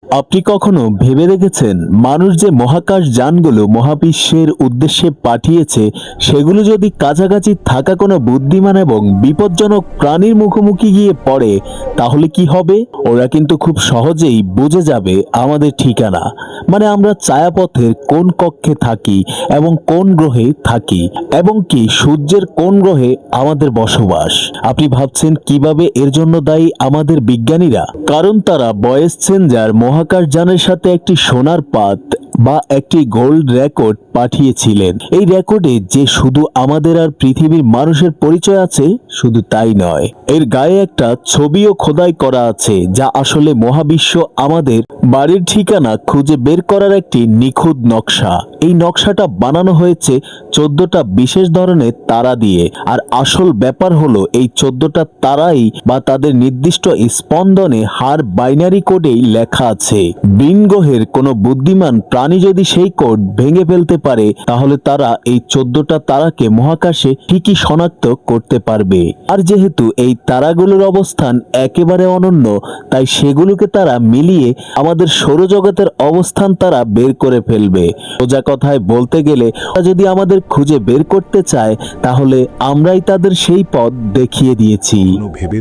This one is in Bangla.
আপনি কখনো ভেবে দেখেছেন মানুষ যে মহাকাশ যানগুলো মহাবিশ্বের উদ্দেশ্যে পাঠিয়েছে সেগুলো যদি কাছাকাছি থাকা কোনো বুদ্ধিমান এবং বিপজ্জনক প্রাণীর মুখোমুখি গিয়ে পড়ে তাহলে কি হবে? ওরা কিন্তু খুব সহজেই বুঝে যাবে আমাদের ঠিকানা, মানে আমরা ছায়াপথের কোন কক্ষে থাকি এবং কোন গ্রহে থাকি এবং কি সূর্যের কোন গ্রহে আমাদের বসবাস। আপনি ভাবছেন কিভাবে এর জন্য দায়ী আমাদের বিজ্ঞানীরা? কারণ তারা ভয়েস চেঞ্জার মহাকাশযানের সাথে একটি সোনার পাত বা একটি গোল্ড রেকর্ড পাঠিয়েছিলেন। এই রেকর্ডে যে শুধু আমাদের আর পৃথিবীর মানুষের পরিচয় আছে শুধু তাই নয়, এর গায়ে একটা ছবিও খোদাই করা আছে যা আসলে মহাবিশ্ব আমাদের বাড়ির ঠিকানা খুঁজে বের করার একটি নিখুঁত নকশা। এই নকশাটা বানানো হয়েছে 14টা বিশেষ ধরনের তারা দিয়ে। আর আসল ব্যাপার হলো এই 14টা তারাই বা তাদের নির্দিষ্ট স্পন্দনে হার বাইনারি কোডেই লেখা আছে। ভিন গ্রহের কোনো বুদ্ধিমান প্রাণী যদি সেই কোড ভেঙে ফেলতে পারে তাহলে তারা এই 14টা তারাকে মহাকাশে ঠিকই শনাক্ত করতে পারবে। আর যেহেতু এই তারাগুলোর অবস্থান একেবারে অনন্য, তাই সেগুলোকে তারা মিলিয়ে আমাদের সৌরজগতের অবস্থান তারা বের করে ফেলবে। সোজা কথায় বলতে গেলে তারা যদি আমাদের খুঁজে বের করতে চায় তাহলে আমরাই তাদের সেই পথ দেখিয়ে দিয়েছি। ভেবে